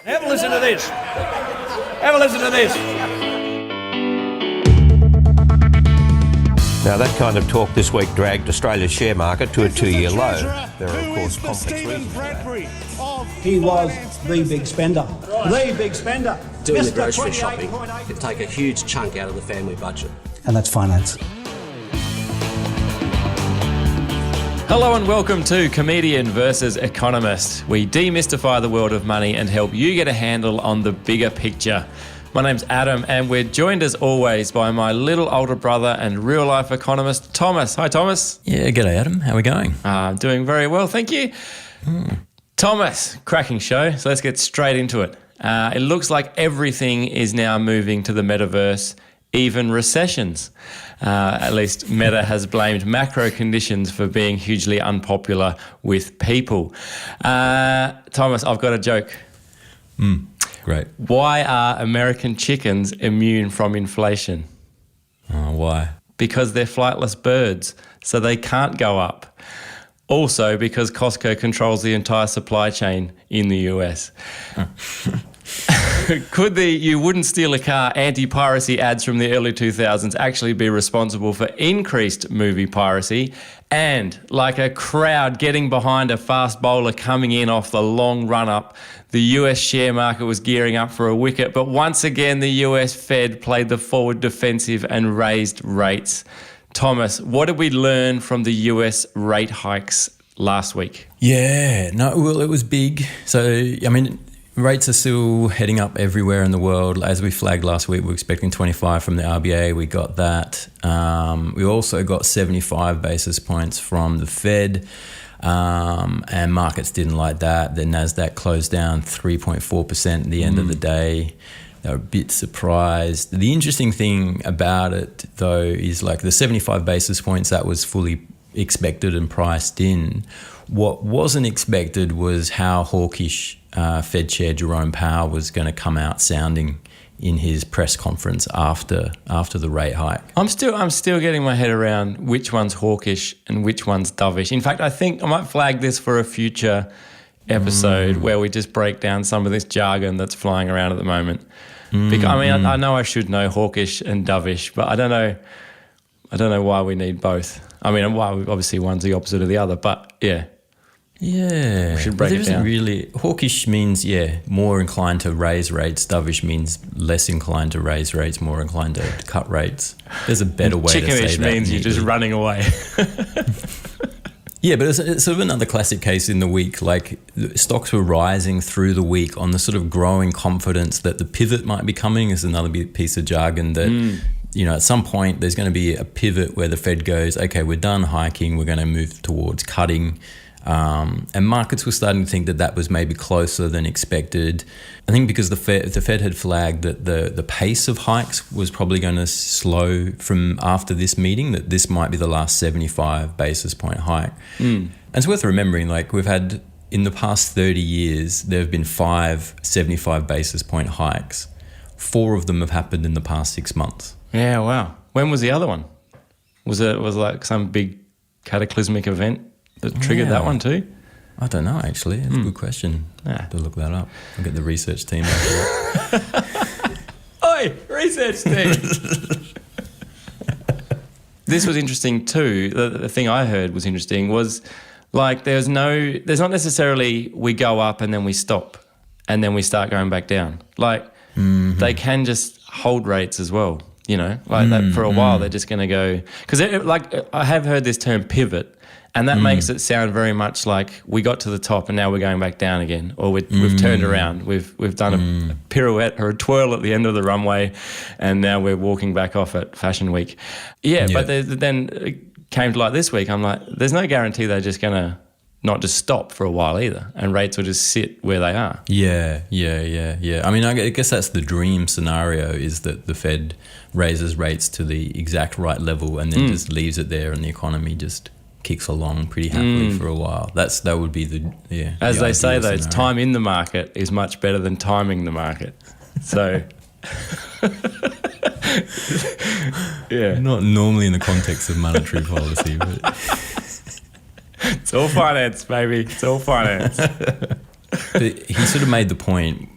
Have a listen to this. Have a listen to this. Now, that kind of talk this week dragged Australia's share market to a two-year low. There are, of course, complex reasons for that. He was the big spender. The big spender. Doing the grocery shopping could take a huge chunk out of the family budget. And that's finance. Hello and welcome to Comedian versus Economist. We demystify the world of money and help you get a handle on the bigger picture. My name's Adam and we're joined as always by my little older brother and real-life economist, Thomas. Hi, Thomas. Yeah, g'day, Adam. How are we going? Doing very well, thank you. Thomas, cracking show, so let's get straight into it. It looks like everything is now moving to the metaverse, even recessions. At least Meta has blamed macro conditions for being hugely unpopular with people. Thomas, I've got a joke. Great. Why are American chickens immune from inflation? Why? Because they're flightless birds, so they can't go up. Also, because Costco controls the entire supply chain in the US. Could the "you wouldn't steal a car" anti-piracy ads from the early 2000s actually be responsible for increased movie piracy? And like a crowd getting behind a fast bowler coming in off the long run-up, the US share market was gearing up for a wicket, but once again the US Fed played the forward defensive and raised rates. Thomas, what did we learn from the US rate hikes last week? Yeah, no, well, it was big. So, I mean, rates are still heading up everywhere in the world. As we flagged last week, we were expecting 25 from the RBA. We got that. We also got 75 basis points from the Fed, and markets didn't like that. The NASDAQ closed down 3.4% at the end of the day. They were a bit surprised. The interesting thing about it, though, is like the 75 basis points, that was fully expected and priced in. What wasn't expected was how hawkish Fed Chair Jerome Powell was going to come out sounding in his press conference after the rate hike. I'm still getting my head around which one's hawkish and which one's dovish. In fact, I think I might flag this for a future episode where we just break down some of this jargon that's flying around at the moment. Because, I know I should know hawkish and dovish, but I don't know why we need both. I mean, why obviously one's the opposite of the other, but yeah. Yeah, we should break it down. Really, hawkish means, more inclined to raise rates. Dovish means less inclined to raise rates, more inclined to cut rates. There's a better way to say that. Chickenish means you're just running away. Yeah, but it's sort of another classic case in the week. Like, stocks were rising through the week on the sort of growing confidence that the pivot might be coming. Is another piece of jargon that, at some point there's going to be a pivot where the Fed goes, okay, we're done hiking, we're going to move towards cutting. And markets were starting to think that was maybe closer than expected. I think because the Fed had flagged that the pace of hikes was probably going to slow from after this meeting, that this might be the last 75 basis point hike. And it's worth remembering, like, we've had, in the past 30 years, there have been 5 75 basis point hikes. 4 of them have happened in the past 6 months. Yeah, wow. When was the other one? Was it like some big cataclysmic event that triggered that one too? I don't know, actually. It's a good question. I have to look that up. I'll get the research team out. Oi, research team! This was interesting too. The thing I heard was interesting was, like, there's not necessarily we go up and then we stop and then we start going back down. Like, they can just hold rates as well, that for a while they're just going to go, because I have heard this term pivot. And that makes it sound very much like we got to the top and now we're going back down again, or we've turned around, we've done a pirouette or a twirl at the end of the runway, and now we're walking back off at Fashion Week. Yeah. But then it came to like this week, I'm like, there's no guarantee they're just going to not just stop for a while either, and rates will just sit where they are. Yeah. I mean, I guess that's the dream scenario, is that the Fed raises rates to the exact right level and then just leaves it there and the economy just kicks along pretty happily for a while. That would be as the they say though, scenario. it's time in the market is much better than timing the market. So yeah, not normally in the context of monetary policy, but it's all finance, baby. It's all finance. But he sort of made the point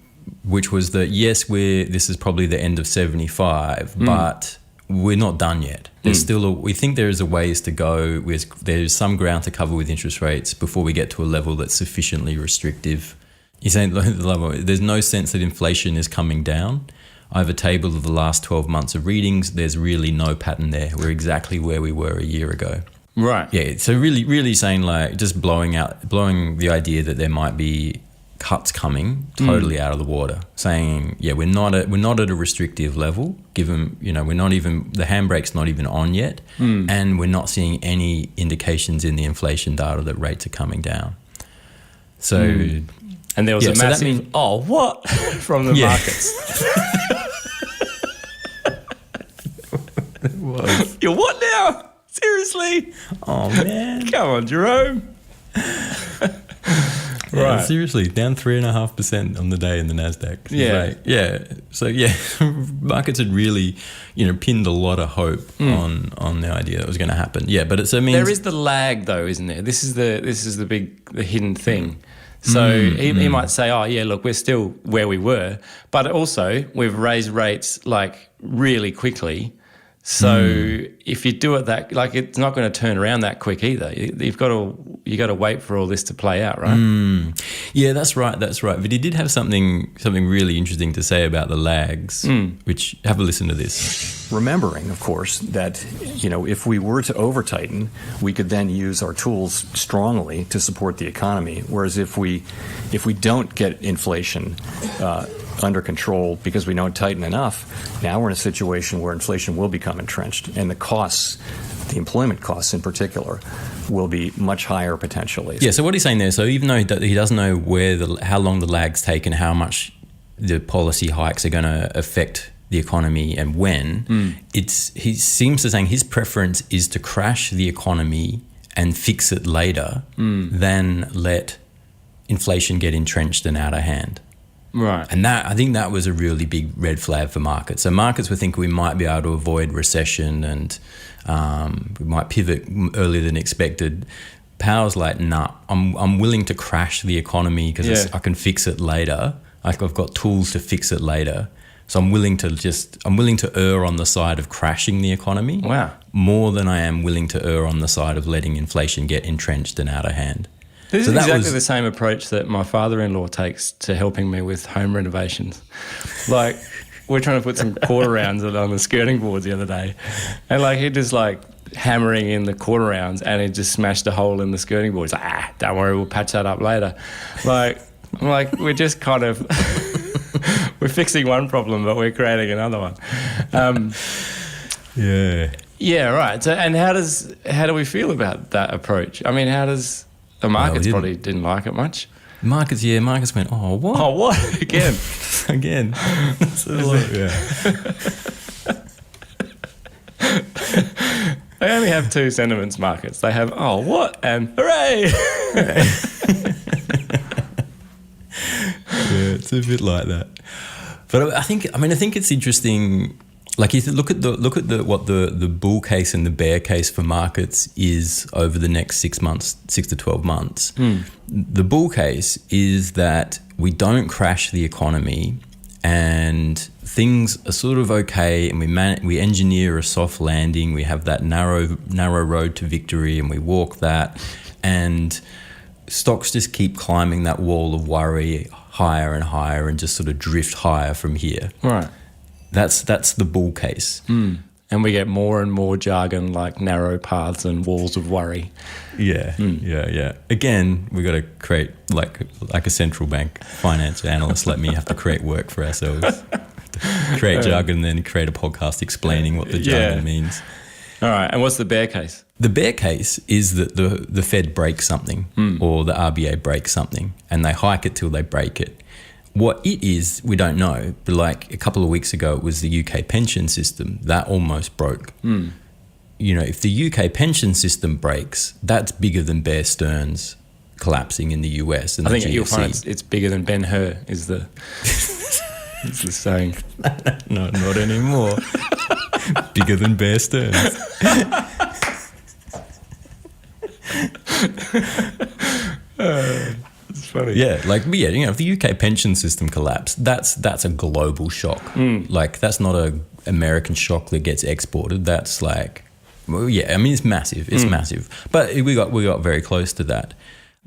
which was that yes, this is probably the end of 75, but we're not done yet. There's still we think there is a ways to go. There's some ground to cover with interest rates before we get to a level that's sufficiently restrictive. You're saying there's no sense that inflation is coming down. I have a table of the last 12 months of readings. There's really no pattern there. We're exactly where we were a year ago. Right. Yeah. So really saying like just blowing the idea that there might be cuts coming totally out of the water. Saying, yeah, we're not at a restrictive level. Given we're not even the handbrake's not even on yet, and we're not seeing any indications in the inflation data that rates are coming down. So, and there was a massive what from the markets. You're what now? Seriously? Oh man! Come on, Jerome. Yeah, seriously, down 3.5% on the day in the Nasdaq. So markets had really, pinned a lot of hope on the idea that it was going to happen. Yeah, but there is the lag though, isn't there? This is the hidden thing. So he might say, oh yeah, look, we're still where we were, but also we've raised rates like really quickly. So if you do it it's not going to turn around that quick either. You got to wait for all this to play out, right? Yeah, that's right. But he did have something really interesting to say about the lags, which have a listen to this. Remembering, of course, that if we were to over tighten, we could then use our tools strongly to support the economy. Whereas if we don't get inflation under control because we don't tighten enough, now we're in a situation where inflation will become entrenched, and the costs, the employment costs in particular, will be much higher potentially. Yeah, so what he's saying there, so even though he doesn't know how long the lag's take and how much the policy hikes are going to affect the economy and when, he seems to saying his preference is to crash the economy and fix it later than let inflation get entrenched and out of hand. Right. And I think that was a really big red flag for markets. So markets were thinking we might be able to avoid recession and we might pivot earlier than expected. Powell's like, nah, I'm willing to crash the economy because I can fix it later. Like I've got tools to fix it later. So I'm willing to err on the side of crashing the economy. Wow. More than I am willing to err on the side of letting inflation get entrenched and out of hand. This is exactly the same approach that my father-in-law takes to helping me with home renovations. Like, we're trying to put some quarter rounds on the skirting boards the other day, and he just hammering in the quarter rounds, and he just smashed a hole in the skirting board. He's like, don't worry, we'll patch that up later. We're just kind of we're fixing one problem, but we're creating another one. Yeah, right. So, and how do we feel about that approach? I mean, how does the markets probably didn't like it much. Markets went, oh, what? Oh, what? Again. Again. They only have two sentiments markets. They have, oh, what? And hooray! It's a bit like that. But I think it's interesting. Like if you look at what the bull case and the bear case for markets is over the next 6 to 12 months. The bull case is that we don't crash the economy and things are sort of okay, and we engineer a soft landing. We have that narrow road to victory, and we walk that, and stocks just keep climbing that wall of worry higher and higher, and just sort of drift higher from here. Right. That's the bull case. And we get more and more jargon like narrow paths and walls of worry. Yeah. Again, we got to create like a central bank finance analyst like me have to create work for ourselves. Create jargon and then create a podcast explaining what the jargon means. All right. And what's the bear case? The bear case is that the Fed breaks something or the RBA breaks something and they hike it till they break it. What it is, we don't know. But like a couple of weeks ago, it was the UK pension system. That almost broke. If the UK pension system breaks, that's bigger than Bear Stearns collapsing in the US. And I think you'll find it's bigger than Ben-Hur is the saying. No, not anymore. Bigger than Bear Stearns. It's funny. Yeah, if the UK pension system collapsed, that's a global shock. Like, that's not a American shock that gets exported. That's like, it's massive. It's massive. But we got very close to that.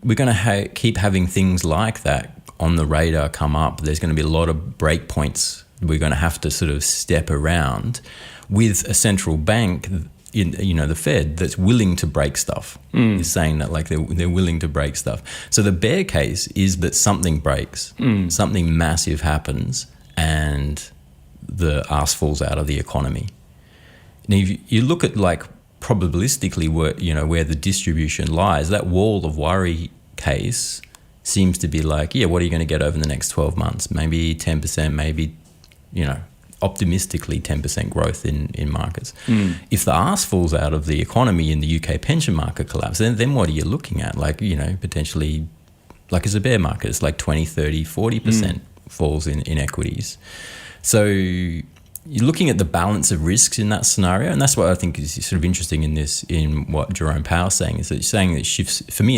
We're going to keep having things like that on the radar come up. There's going to be a lot of break points we're going to have to sort of step around with a central bank, the Fed, that's willing to break stuff. Is saying that, like, they're willing to break stuff. So the bear case is that something breaks, something massive happens, and the arse falls out of the economy. Now, if you look at, like, probabilistically where the distribution lies, that wall of worry case seems to be like, what are you going to get over the next 12 months? Maybe 10%, maybe, optimistically 10% growth in markets. If the arse falls out of the economy and the UK pension market collapse, then what are you looking at? Like, potentially, like, as a bear market, it's like 20, 30, 40% falls in equities. So you're looking at the balance of risks in that scenario, and that's what I think is sort of interesting in what Jerome Powell's saying, is that he's saying that it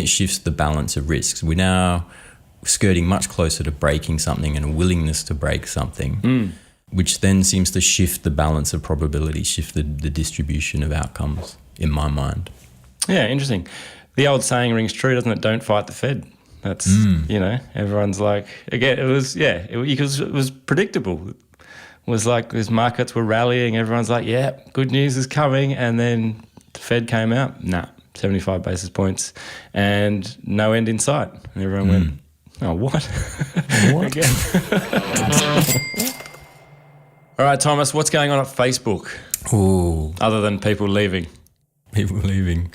shifts the balance of risks. We're now skirting much closer to breaking something and a willingness to break something, which then seems to shift the balance of probability, shift the distribution of outcomes, in my mind. Yeah, interesting. The old saying rings true, doesn't it? Don't fight the Fed. That's, everyone's like, again, because it was predictable. Was like, as markets were rallying, everyone's like, good news is coming. And then the Fed came out, 75 basis points and no end in sight. And everyone went, oh, what? What? Again. All right, Thomas, what's going on at Facebook? Ooh. Other than people leaving? People leaving.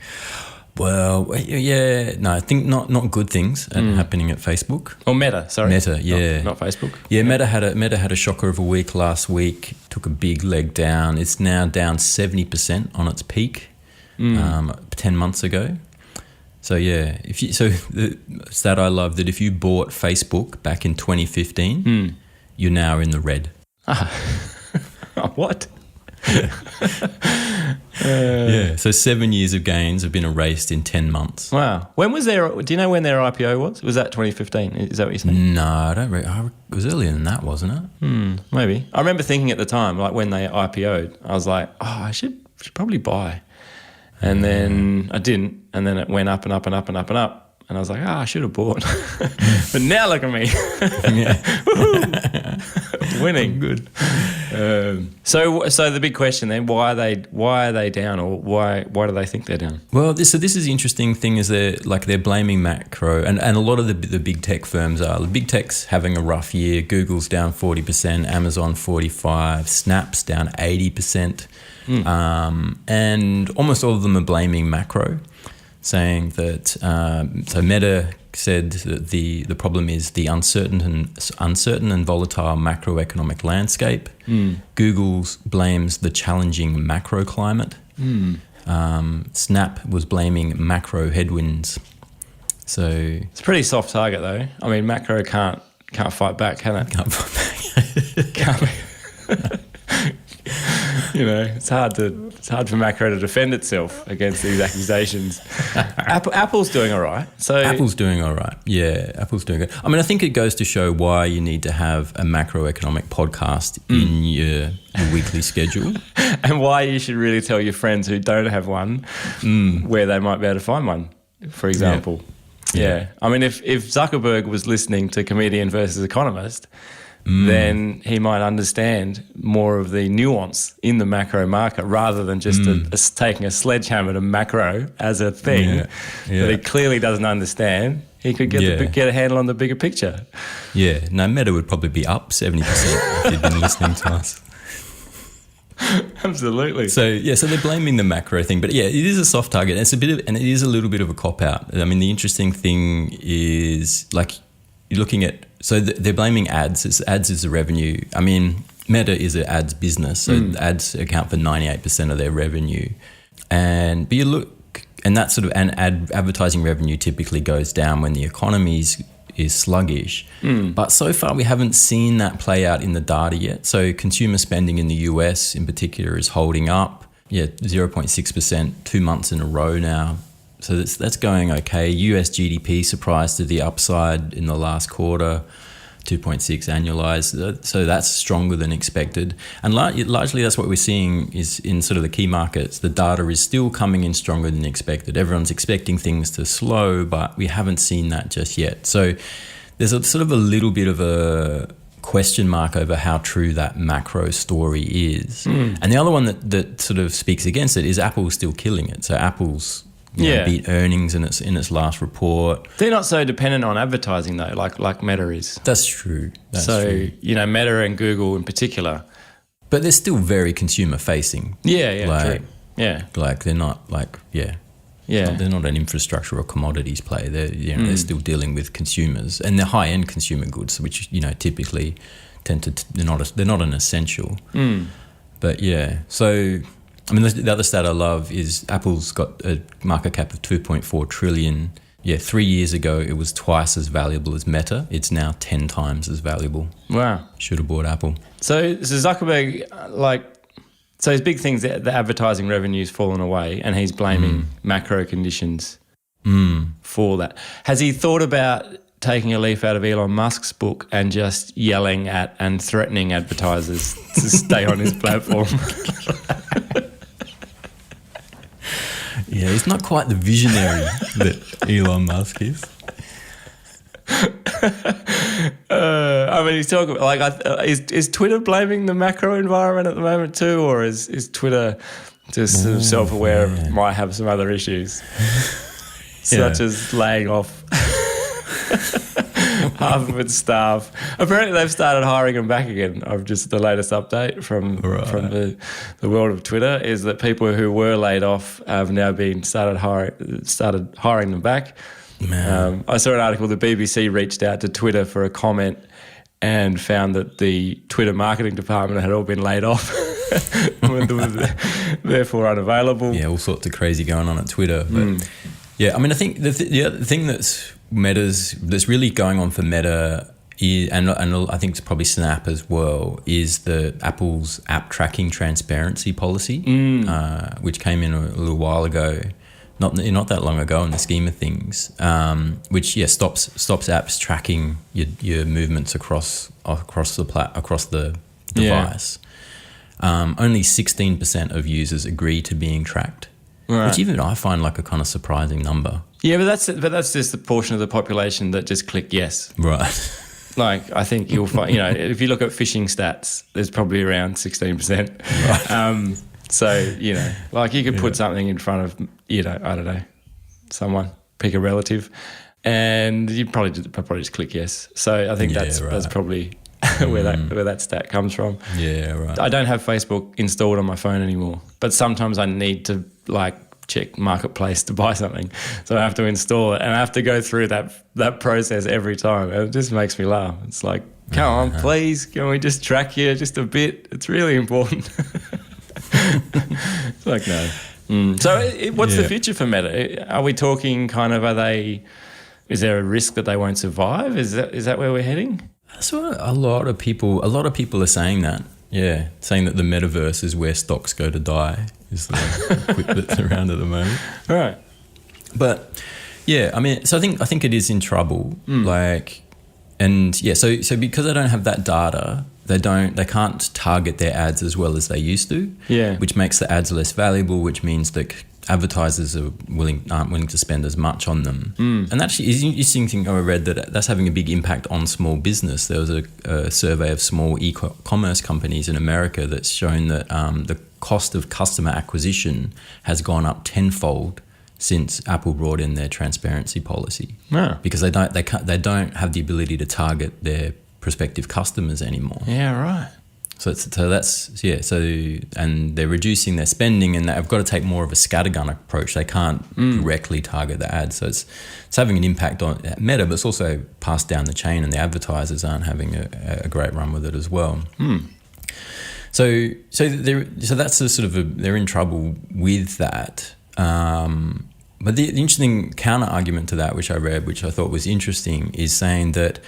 Well, I think not good things happening at Facebook. Or Meta, sorry. Meta, yeah. Not Facebook. Yeah, Meta had a shocker of a week last weweek, took a big leg down. It's now down 70% on its peak 10 months ago. So, the stat I love, that if you bought Facebook back in 2015, you're now in the red. What? So 7 years of gains have been erased in 10 months. Wow. Do you know when their IPO was? Was that 2015? Is that what you're saying? No, I don't it was earlier than that, wasn't it? Maybe. I remember thinking at the time, like when they IPO'd, I was like, I should probably buy. And then I didn't. And then it went up and up and up and up and up. And I was like, I should have bought. But now look at me. Winning. Good. So the big question then, why are they down, or why do they think they're down? Well, this is the interesting thing, is they're blaming macro, and a lot of the big tech firms are. The big tech's having a rough year. Google's down 40%, Amazon 45%, Snap's down 80%, and almost all of them are blaming macro, saying that so Meta said that the problem is the uncertain and volatile macroeconomic landscape. Google blames the challenging macro climate. Snap was blaming macro headwinds. So it's a pretty soft target, though. I mean, macro can't fight back, can it? Can't fight back. It's hard for macro to defend itself against these accusations. Apple's doing all right. Apple's doing all right. Yeah, Apple's doing good. I mean, I think it goes to show why you need to have a macroeconomic podcast in your weekly schedule. And why you should really tell your friends who don't have one where they might be able to find one, for example. Yeah. I mean, if Zuckerberg was listening to Comedian versus Economist, then he might understand more of the nuance in the macro market, rather than just taking a sledgehammer to macro as a thing that he clearly doesn't understand. He could get a handle on the bigger picture. Yeah, no, Meta would probably be up 70% if he'd been listening to us. Absolutely. So they're blaming the macro thing, but it is a soft target. And it is a little bit of a cop out. I mean, the interesting thing is, like, you're looking at, so they're blaming ads. Ads is the revenue. I mean, Meta is an ads business, so ads account for 98% of their revenue. But you look, and that sort of, and advertising revenue typically goes down when the economy is sluggish. But so far we haven't seen that play out in the data yet. So consumer spending in the US in particular is holding up. 0.6%, 2 months in a row now. So that's going okay. US GDP surprised to the upside in the last quarter, 2.6 annualized. So that's stronger than expected. And largely that's what we're seeing is in sort of the key markets. The data is still coming in stronger than expected. Everyone's expecting things to slow, but we haven't seen that just yet. So there's a sort of a little bit of a question mark over how true that macro story is. And the other one that sort of speaks against it is Apple's still killing it. So Apple's beat earnings in its last report. They're not so dependent on advertising though, like Meta is. That's true. True. Meta and Google in particular. But they're still very consumer facing. True. Yeah. Like they're not they're not an infrastructure or commodities play. They're still dealing with consumers, and they're high end consumer goods, which typically tend to they're not an essential. But so. I mean, the other stat I love is Apple's got a market cap of 2.4 trillion. 3 years ago, it was twice as valuable as Meta. It's now 10 times as valuable. Wow. Should have bought Apple. So Zuckerberg, so his big thing's the advertising revenue's fallen away, and he's blaming macro conditions for that. Has he thought about taking a leaf out of Elon Musk's book and just yelling at and threatening advertisers to stay on his platform? Yeah, he's not quite the visionary that Elon Musk is. He's talking is Twitter blaming the macro environment at the moment too, or is Twitter just sort of self-aware of might have some other issues, such as laying off half of its staff? Apparently, they've started hiring them back again. The latest update from the world of Twitter is that people who were laid off have now started hiring them back. I saw an article. The BBC reached out to Twitter for a comment and found that the Twitter marketing department had all been laid off, therefore unavailable. Yeah, all sorts of crazy going on at Twitter. But I mean, I think the other thing that's really going on for Meta is, and I think it's probably Snap as well, is the Apple's app tracking transparency policy, which came in a little while ago, not that long ago in the scheme of things, which stops apps tracking your movements across the device. Only 16% of users agree to being tracked. Right. Which even I find like a kind of surprising number. Yeah, but that's just the portion of the population that just click yes. Right. I think you'll find, if you look at phishing stats, there's probably around 16%. Right. So, you could put something in front of, I don't know, someone, pick a relative, and you probably just click yes. So I think that's probably where that stat comes from. Yeah, right. I don't have Facebook installed on my phone anymore, but sometimes I need to check Marketplace to buy something, so I have to install it and I have to go through that process every time, and it just makes me laugh. It's like, come on, please, can we just track you just a bit? It's really important. It's like, no. So what's the future for Meta? Are we talking is there a risk that they won't survive? Is that where we're heading? That's what a lot of people are saying that. Yeah, saying that the metaverse is where stocks go to die is the quip that's around at the moment. Right. But I mean, so I think it is in trouble. So because they don't have that data, they can't target their ads as well as they used to. Yeah. Which makes the ads less valuable, which means that advertisers aren't willing to spend as much on them. And actually is an interesting thing I read that's having a big impact on small business. There was a survey of small e-commerce companies in America that's shown that the cost of customer acquisition has gone up tenfold since Apple brought in their transparency policy. Yeah. Because they don't have the ability to target their prospective customers anymore. Yeah, right. And they're reducing their spending, and they've got to take more of a scattergun approach. They can't directly target the ads, so it's having an impact on Meta, but it's also passed down the chain, and the advertisers aren't having a great run with it as well. So that's they're in trouble with that. But the interesting counter argument to that, which I read, which I thought was interesting, is saying that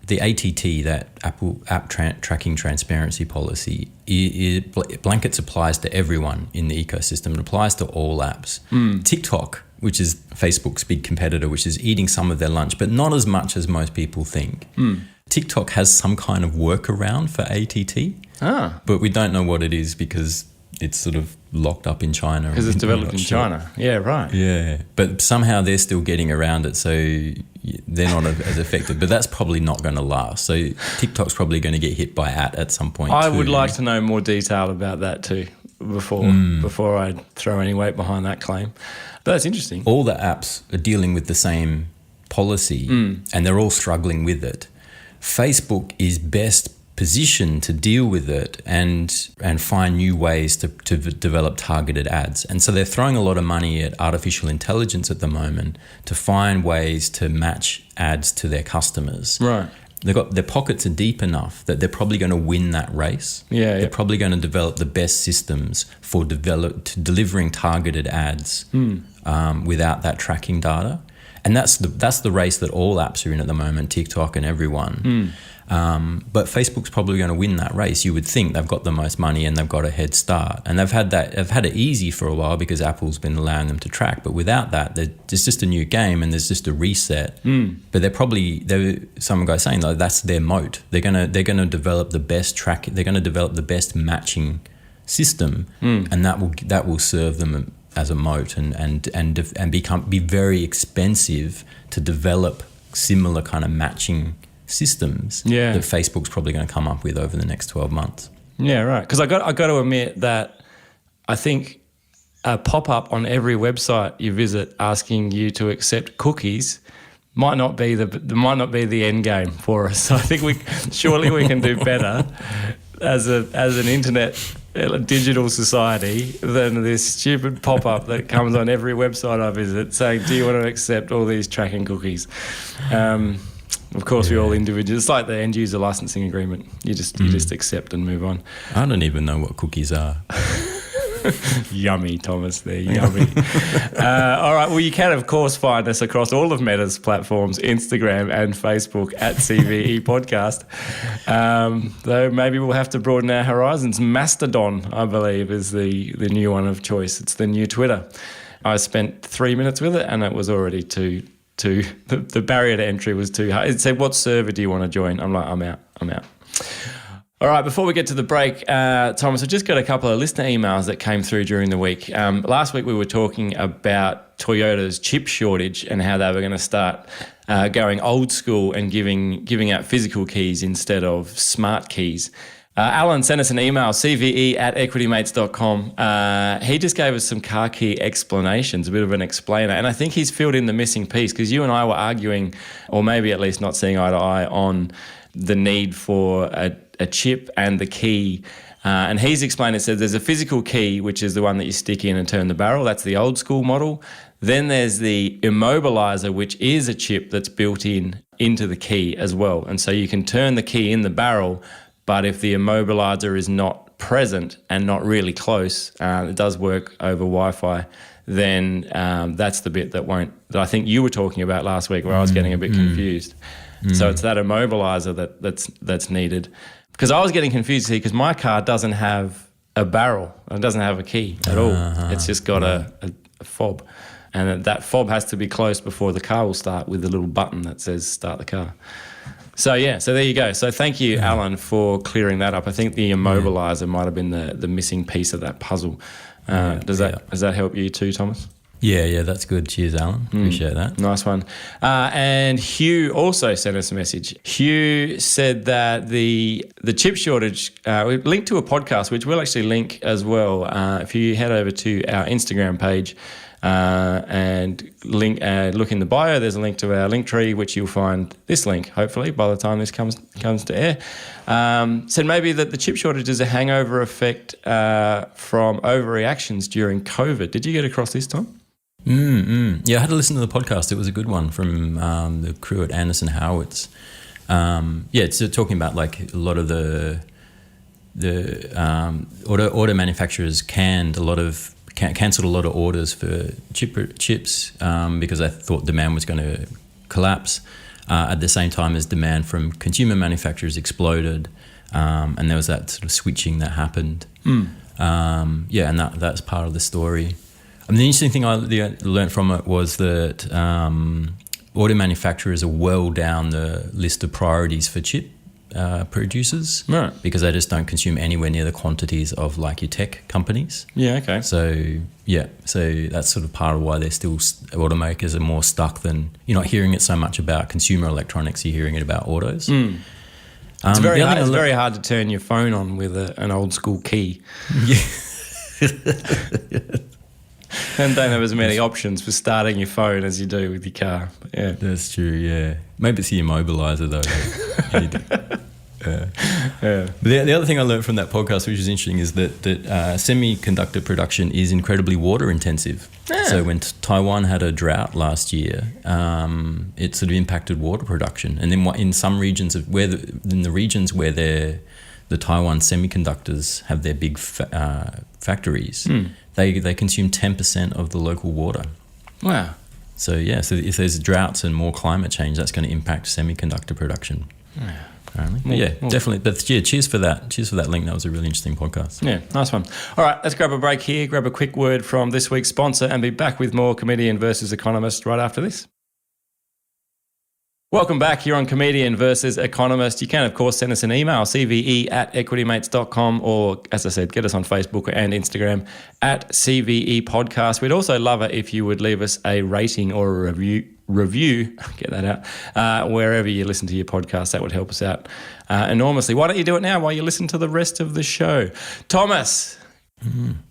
the ATT, that Apple App Tracking Transparency Policy, it blankets applies to everyone in the ecosystem. It applies to all apps. TikTok which is Facebook's big competitor, which is eating some of their lunch, but not as much as most people think. TikTok has some kind of workaround for ATT, but we don't know what it is because it's sort of locked up in China. Because it's developed in China. Yeah, right. Yeah, but somehow they're still getting around it, so they're not as effective. But that's probably not going to last. So TikTok's probably going to get hit by at some point. I would like to know more detail about that too before I throw any weight behind that claim. But that's interesting. All the apps are dealing with the same policy and they're all struggling with it. Facebook is best positioned to deal with it and find new ways to develop targeted ads. And so they're throwing a lot of money at artificial intelligence at the moment to find ways to match ads to their customers. Right. Their pockets are deep enough that they're probably going to win that race. They're probably going to develop the best systems for delivering targeted ads without that tracking data. And that's the race that all apps are in at the moment, TikTok and everyone. But Facebook's probably going to win that race. You would think they've got the most money and they've got a head start, and they've had it easy for a while because Apple's been allowing them to track. But without that, it's just a new game and there's just a reset. But some guy saying though that's their moat. They're gonna develop the best track. They're going to develop the best matching system, and that will serve them as a moat and be very expensive to develop similar kind of matching systems that Facebook's probably going to come up with over the next 12 months. Yeah, right. Because I got to admit that I think a pop-up on every website you visit asking you to accept cookies might not be the end game for us. So I think we can do better as an internet digital society than this stupid pop-up that comes on every website I visit saying, do you want to accept all these tracking cookies? Of course, we all individuals. It's like the end user licensing agreement. You just accept and move on. I don't even know what cookies are. Yummy, Thomas. They're yummy. All right. Well, you can, of course, find us across all of Meta's platforms, Instagram and Facebook at CVE Podcast. Though maybe we'll have to broaden our horizons. Mastodon, I believe, is the new one of choice. It's the new Twitter. I spent 3 minutes with it and it was already the barrier to entry was too hard. It said, what server do you want to join? I'm like, I'm out. All right, before we get to the break, Thomas, I just got a couple of listener emails that came through during the week. Last week we were talking about Toyota's chip shortage and how they were going to start going old school and giving out physical keys instead of smart keys. Alan sent us an email, cve@equitymates.com. He just gave us some car key explanations, a bit of an explainer, and I think he's filled in the missing piece because you and I were arguing, or maybe at least not seeing eye to eye, on the need for a chip and the key. And he's explained it, says there's a physical key, which is the one that you stick in and turn the barrel. That's the old school model. Then there's the immobilizer, which is a chip that's built into the key as well. And so you can turn the key in the barrel, but if the immobilizer is not present and not really close, it does work over Wi-Fi, then that's the bit that I think you were talking about last week where I was getting a bit confused. So it's that immobilizer that's needed. Because I was getting confused here because my car doesn't have a barrel. It doesn't have a key at all. It's just got a fob. And that fob has to be close before the car will start with the little button that says start the car. So there you go. So thank you, Alan, for clearing that up. I think the immobilizer might have been the missing piece of that puzzle. Does that help you too, Thomas? Yeah, that's good. Cheers, Alan. Appreciate that. Nice one. And Hugh also sent us a message. Hugh said that the chip shortage, we linked to a podcast, which we'll actually link as well. If you head over to our Instagram page, and look in the bio, there's a link to our link tree, which you'll find this link, hopefully, by the time this comes to air. Said maybe that the chip shortage is a hangover effect from overreactions during COVID. Did you get across this, Tom? Yeah, I had to listen to the podcast. It was a good one from the crew at Anderson Howards. It's talking about like a lot of the auto manufacturers cancelled a lot of orders for chips because they thought demand was going to collapse. At the same time as demand from consumer manufacturers exploded, and there was that sort of switching that happened. And that's part of the story. I mean, the interesting thing I learned from it was that auto manufacturers are well down the list of priorities for chip producers, Right. because they just don't consume anywhere near the quantities of like your tech companies. Yeah, okay. So that's sort of part of why they're still, automakers are more stuck than, you're not hearing it so much about consumer electronics, you're hearing it about autos. It's very hard to turn your phone on with an old school key. Yeah. And don't have as many options for starting your phone as you do with your car. But yeah. That's true, yeah. Maybe it's the immobiliser though. Yeah. But the other thing I learned from that podcast, which is interesting, is that semiconductor production is incredibly water intensive. Yeah. So when Taiwan had a drought last year, it sort of impacted water production. And then in some regions where the Taiwan semiconductors have their big factories, they consume 10% of the local water. Wow. So if there's droughts and more climate change, that's going to impact semiconductor production. Yeah. Apparently. Definitely. But yeah, cheers for that. Cheers for that link. That was a really interesting podcast. Yeah, nice one. All right, let's grab a break here, grab a quick word from this week's sponsor, and be back with more Comedian versus Economist right after this. Welcome back here on Comedian versus Economist. You can, of course, send us an email, cve@equitymates.com, or, as I said, get us on Facebook and Instagram at CVE Podcast. We'd also love it if you would leave us a rating or a review, get that out, wherever you listen to your podcast. That would help us out enormously. Why don't you do it now while you listen to the rest of the show? Thomas,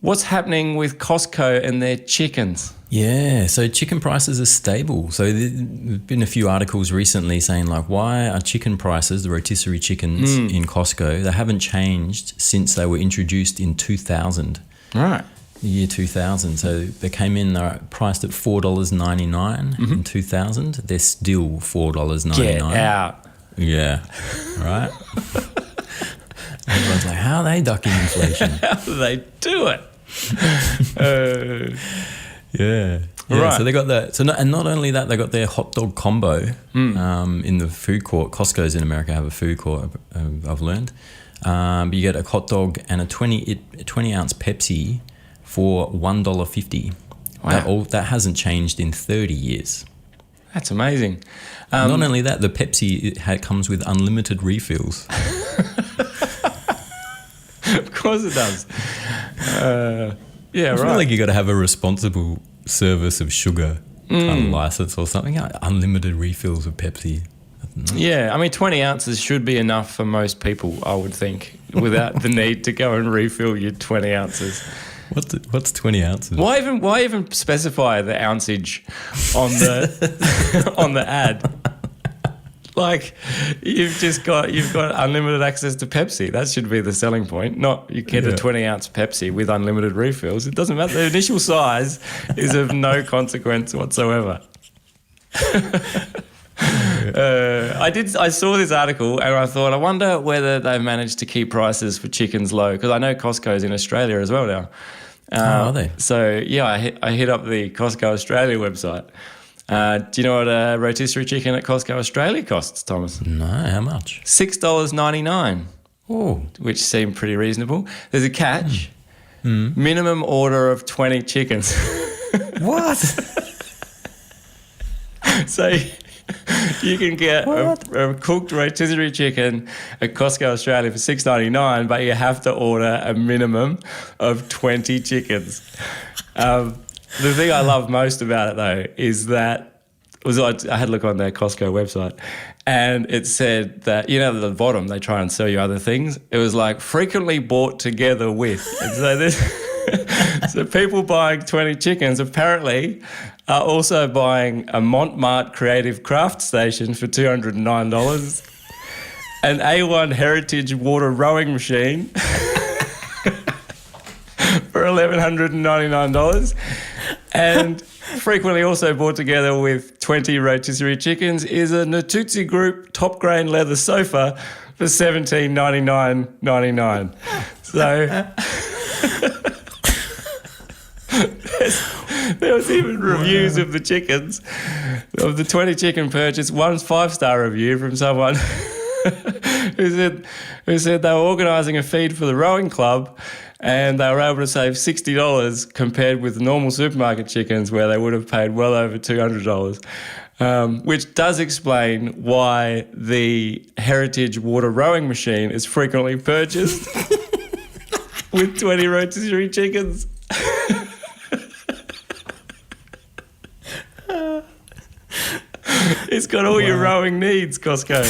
what's happening with Costco and their chickens? Yeah, so chicken prices are stable. So there's been a few articles recently saying, like, why are chicken prices, the rotisserie chickens in Costco, they haven't changed since they were introduced in 2000. Right. The year 2000. So they came in, they're priced at $4.99 in 2000. They're still $4.99. Get out. Yeah, right? Everyone's like, how are they ducking inflation? How do they do it? Yeah. Right. So they got that. And not only that, they got their hot dog combo in the food court. Costco's in America have a food court, I've learned. But you get a hot dog and a 20-ounce Pepsi for $1.50. Wow. That hasn't changed in 30 years. That's amazing. Not only that, the Pepsi comes with unlimited refills. Of course it does. Yeah, I right. feel like you got to have a responsible service of sugar, unlicensed or something. Unlimited refills of Pepsi. Yeah, I mean, 20 ounces should be enough for most people, I would think, without the need to go and refill your 20 ounces. What's 20 ounces? Why even specify the ounceage on the ad? Like, you've got unlimited access to Pepsi. That should be the selling point. Not you get a 20-ounce Pepsi with unlimited refills. It doesn't matter. The initial size is of no consequence whatsoever. I saw this article and I thought, I wonder whether they've managed to keep prices for chickens low, because I know Costco's in Australia as well now. Are they? So yeah, I hit up the Costco Australia website. Do you know what a rotisserie chicken at Costco Australia costs, Thomas? No, how much? $6.99. Oh, which seemed pretty reasonable. There's a catch. Minimum order of 20 chickens. what? So you can get a cooked rotisserie chicken at Costco Australia for $6.99, but you have to order a minimum of 20 chickens. The thing I love most about it, though, is that I had a look on their Costco website, and it said that, you know, at the bottom, they try and sell you other things. It was like, frequently bought together with. And so so people buying 20 chickens apparently are also buying a Montmartre Creative Craft Station for $209, an A1 Heritage Water Rowing Machine for $1,199, and frequently also bought together with 20 rotisserie chickens is a Natuzzi Group top grain leather sofa for $1799.99. So there was even reviews of the chickens, of the 20 chicken purchase. One's 5-star review from someone who said they were organising a feed for the rowing club, And they were able to save $60 compared with normal supermarket chickens where they would have paid well over $200. Which does explain why the heritage water rowing machine is frequently purchased with 20 rotisserie chickens. It's got all your rowing needs, Costco.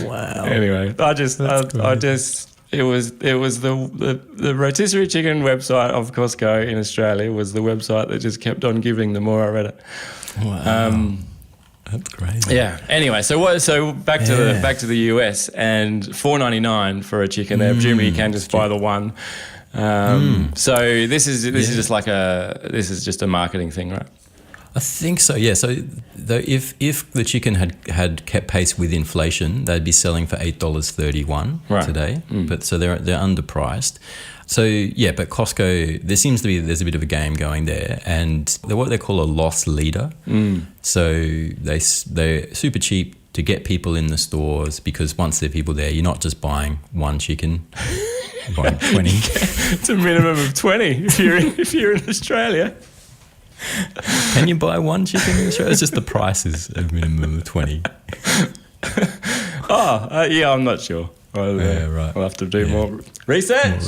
Wow. Anyway, it was the rotisserie chicken website of Costco in Australia was the website that just kept on giving the more I read it. Wow. That's crazy. Yeah. Anyway, so back to the US and $4.99 for a chicken there. Presumably you can just buy the one. So this is just a marketing thing, right? I think so. Yeah. So if the chicken had kept pace with inflation, they'd be selling for $8.31 today. But so they're underpriced. So yeah, but Costco, there's a bit of a game going there, and they're what they call a loss leader. So they're super cheap to get people in the stores, because once there are people there, you're not just buying one chicken, you're buying 20. It's a minimum of 20 if you're in Australia. Can you buy one chicken in Australia? It's just the price is a minimum of 20. Yeah, I'm not sure. Right. We'll have to do more research.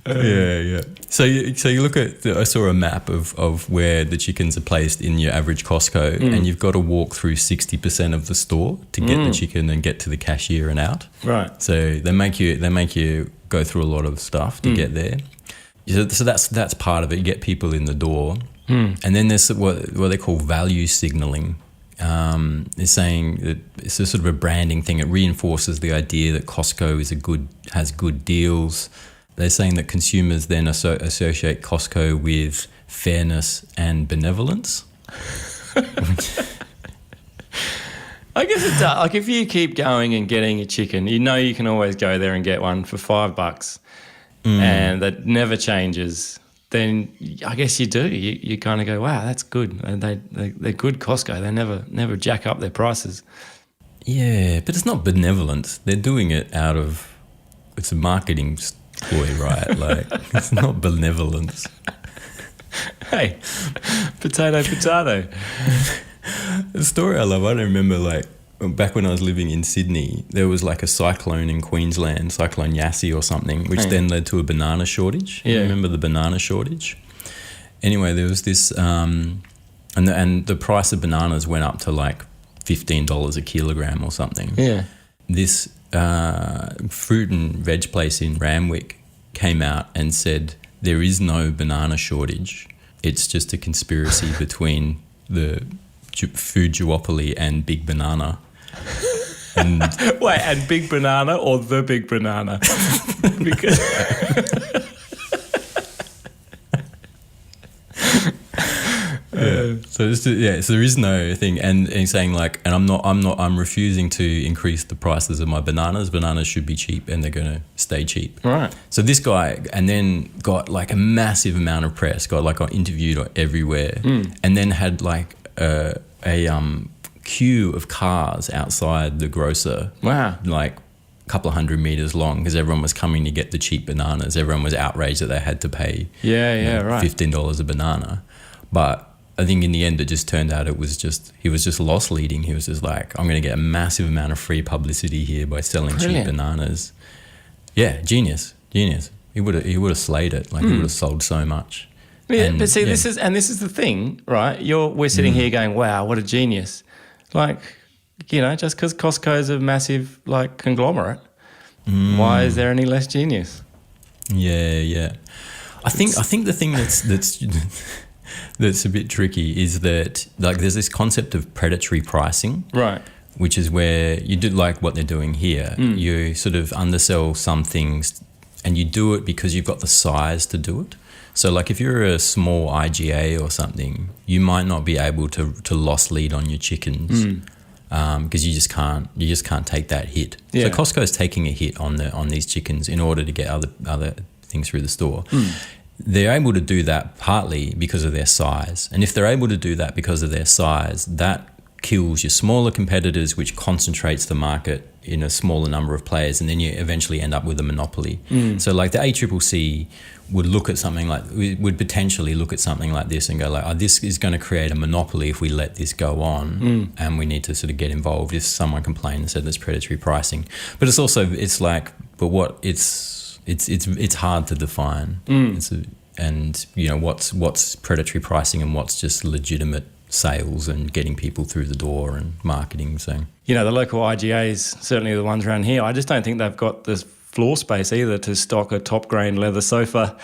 Yeah. So you look at, I saw a map of where the chickens are placed in your average Costco, and you've got to walk through 60% of the store to get the chicken and get to the cashier and out. Right. So they make you go through a lot of stuff to get there. So that's part of it. You get people in the door, and then there's what they call value signaling. It's saying that it's a sort of a branding thing. It reinforces the idea that Costco has good deals. They're saying that consumers then associate Costco with fairness and benevolence. I guess it does. Like, if you keep going and getting a chicken, you know you can always go there and get one for $5, and that never changes. Then I guess you do. You kind of go, wow, that's good. And they're good Costco. They never jack up their prices. Yeah, but it's not benevolent. They're doing it it's a marketing ploy, right? Like, it's not benevolence. Hey, potato. The story I love, I don't remember, like, back when I was living in Sydney, there was like a cyclone in Queensland, Cyclone Yassi or something, which then led to a banana shortage. Yeah. You remember the banana shortage? Anyway, there was this, and the price of bananas went up to like $15 a kilogram or something. Yeah. This fruit and veg place in Ramwick came out and said there is no banana shortage. It's just a conspiracy between the food duopoly and Big Banana. And wait, and Big Banana or the Big Banana? Because so there is no thing, and he's saying like, and I'm refusing to increase the prices of my bananas. Bananas should be cheap, and they're going to stay cheap. Right. So this guy, and then got like a massive amount of press, got interviewed everywhere, and then had like a queue of cars outside the grocer. Wow. Like a couple of 100 meters long, because everyone was coming to get the cheap bananas. Everyone was outraged that they had to pay right. $15 a banana. But I think in the end, it just turned out he was just loss leading. He was just like, I'm going to get a massive amount of free publicity here by selling cheap bananas. Yeah, genius. He would have slayed it. Like, he would have sold so much. Yeah, and, but see, this is the thing, right? We're sitting here going, wow, what a genius. Like, just because Costco's a massive like conglomerate, why is there any less genius? Yeah. I think the thing that's a bit tricky is that, like, there's this concept of predatory pricing, right? Which is where you do like what they're doing here. You sort of undersell some things, and you do it because you've got the size to do it. So, like, if you're a small IGA or something, you might not be able to loss lead on your chickens because you just can't take that hit. Yeah. So Costco's taking a hit on these chickens in order to get other things through the store. they're able to do that partly because of their size. And if they're able to do that because of their size, that kills your smaller competitors, which concentrates the market in a smaller number of players, and then you eventually end up with a monopoly. So like the ACCC would potentially look at something like this and go like, oh, this is going to create a monopoly if we let this go on, and we need to sort of get involved if someone complained and said there's predatory pricing. But it's hard to define. And you know, what's predatory pricing and what's just legitimate sales and getting people through the door and marketing. So, you know, the local IGAs, certainly the ones around here, I just don't think they've got the floor space either to stock a top grain leather sofa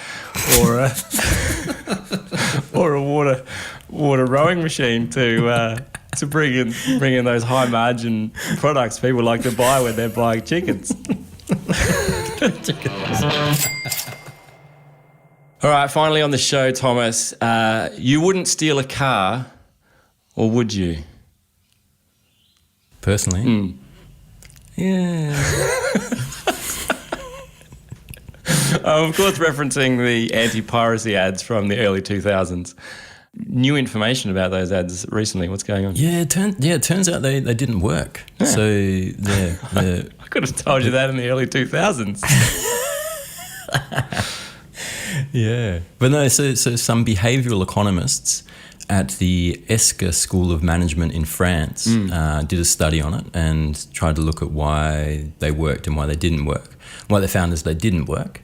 or a water rowing machine to bring in those high margin products people like to buy when they're buying chickens. All right, finally on the show, Thomas, you wouldn't steal a car, or would you? Personally? Yeah. Of course, referencing the anti-piracy ads from the early 2000s. New information about those ads recently. What's going on? Yeah, it turns out they didn't work. Yeah. So I could have told you that in the early 2000s. Yeah. But no, so some behavioural economists at the ESCA School of Management in France did a study on it and tried to look at why they worked and why they didn't work. What they found is they didn't work.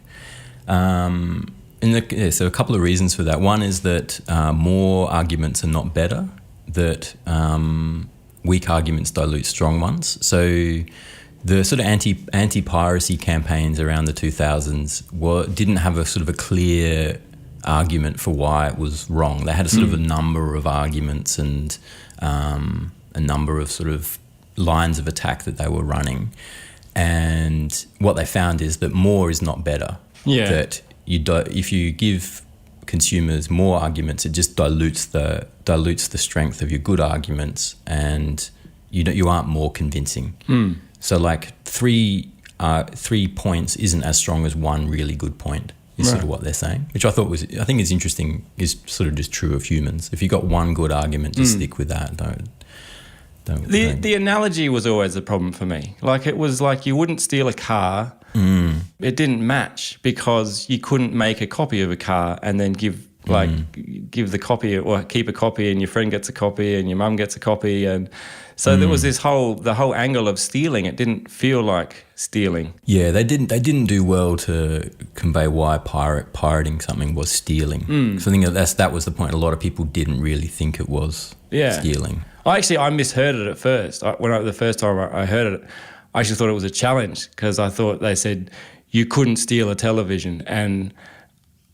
So a couple of reasons for that. One is that more arguments are not better, that weak arguments dilute strong ones. So the sort of anti-piracy campaigns around the 2000s didn't have a sort of a clear argument for why it was wrong. They had a sort of a number of arguments and a number of sort of lines of attack that they were running. And what they found is that more is not better. Yeah. That if you give consumers more arguments, it just dilutes the strength of your good arguments, and you aren't more convincing. So like three points isn't as strong as one really good point. Is sort of what they're saying, which I think is interesting. Is sort of just true of humans. If you got one good argument, just stick with that. Don't. The analogy was always a problem for me. Like it was like you wouldn't steal a car. It didn't match because you couldn't make a copy of a car and then give the copy or keep a copy, and your friend gets a copy and your mum gets a copy, and so there was the whole angle of stealing. It didn't feel like stealing. Yeah, they didn't do well to convey why pirating something was stealing. So I think that was the point. A lot of people didn't really think it was stealing. I misheard it at first. The first time I heard it, I actually thought it was a challenge because I thought they said you couldn't steal a television. And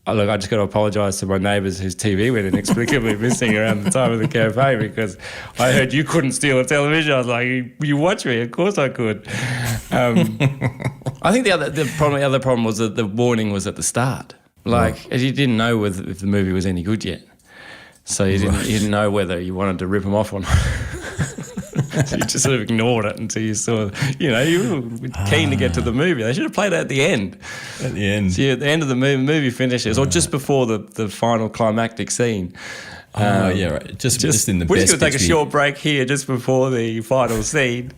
look, I just got to apologise to my neighbours whose TV went inexplicably missing around the time of the campaign because I heard you couldn't steal a television. I was like, you watch me? Of course I could. I think the other problem was that the warning was at the start. Like, you didn't know if the movie was any good yet. So you didn't know whether you wanted to rip them off or not. So you just sort of ignored it until you saw, you were keen to get to the movie. They should have played it at the end. At the end. So at the end of the movie finishes, or just before the final climactic scene. Right. Just in the best. We're just going to take a short break here just before the final scene,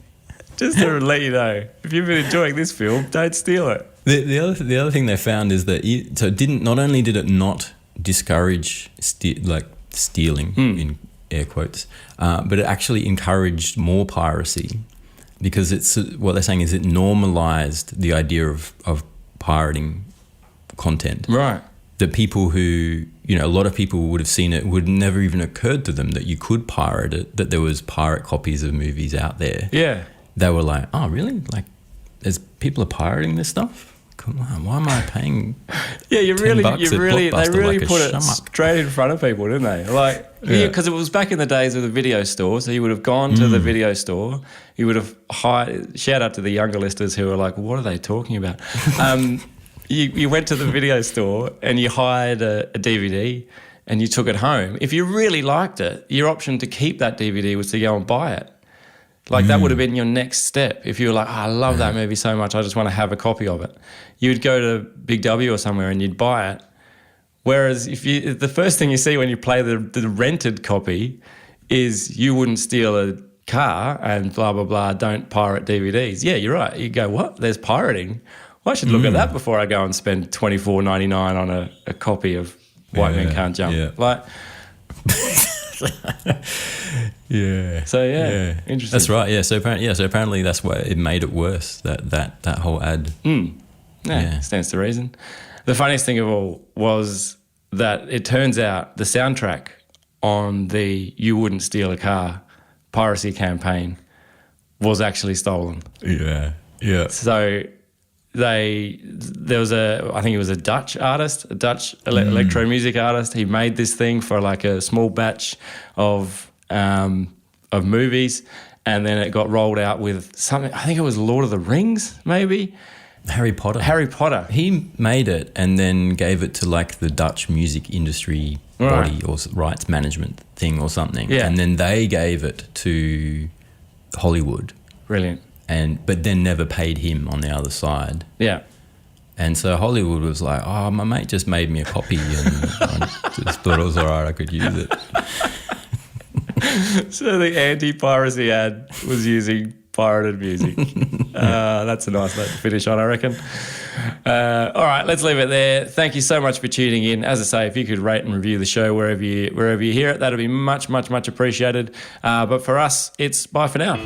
just to let you know, if you've been enjoying this film, don't steal it. The other thing they found is that not only did it not discourage stealing in air quotes, but it actually encouraged more piracy, because what they're saying is it normalized the idea of pirating content. Right. That people who, a lot of people would have seen it, would never even occurred to them that you could pirate it, that there was pirate copies of movies out there. Yeah. They were like, oh, really? Like, people are pirating this stuff? Come on, why am I paying? Yeah, they really put it straight in front of people, didn't they? Like, because it was back in the days of the video store. So you would have gone to the video store. You would have shout out to the younger listeners who are like, what are they talking about? You went to the video store and you hired a DVD and you took it home. If you really liked it, your option to keep that DVD was to go and buy it. Like that would have been your next step. If you were like, I love that movie so much, I just want to have a copy of it. You'd go to Big W or somewhere and you'd buy it Whereas the first thing you see when you play the rented copy is you wouldn't steal a car and blah, blah, blah, don't pirate DVDs. Yeah, you're right. You go, what? There's pirating? Well, I should look at that before I go and spend $24.99 on a copy of White Men Can't Jump. Yeah. Like, yeah. So interesting. That's right. Yeah. So apparently that's why it made it worse. That whole ad. Yeah, stands to reason. The funniest thing of all was that it turns out the soundtrack on the "You Wouldn't Steal a Car" piracy campaign was actually stolen. Yeah. Yeah. So there was I think it was a Dutch artist, a Dutch electro music artist. He made this thing for like a small batch of movies, and then it got rolled out with something. I think it was Lord of the Rings, maybe. Harry Potter. He made it and then gave it to like the Dutch music industry body or rights management thing or something. Yeah. And then they gave it to Hollywood. Brilliant. But then never paid him on the other side. Yeah. And so Hollywood was like, oh, my mate just made me a copy and I just thought it was all right, I could use it. So the anti-piracy ad was using pirated music. That's a nice note to finish on, I reckon. All right, let's leave it there. Thank you so much for tuning in. As I say, if you could rate and review the show wherever you hear it, that'd be much, much, much appreciated. But for us, it's bye for now.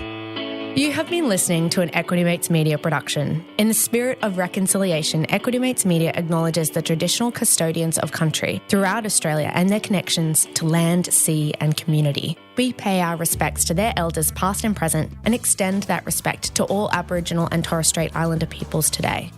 You have been listening to an Equity Mates Media production. In the spirit of reconciliation, Equity Mates Media acknowledges the traditional custodians of country throughout Australia and their connections to land, sea and community. We pay our respects to their elders past and present and extend that respect to all Aboriginal and Torres Strait Islander peoples today.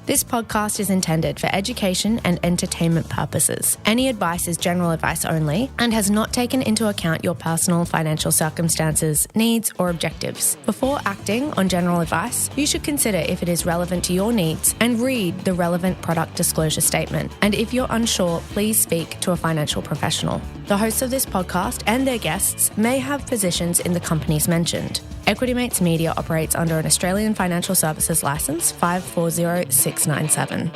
This podcast is intended for education and entertainment purposes. Any advice is general advice only and has not taken into account your personal financial circumstances, needs, or objectives. Before acting on general advice, you should consider if it is relevant to your needs and read the relevant product disclosure statement. And if you're unsure, please speak to a financial professional. The hosts of this podcast and their guests may have positions in the companies mentioned. Equity Mates Media operates under an Australian Financial Services Licence 540697.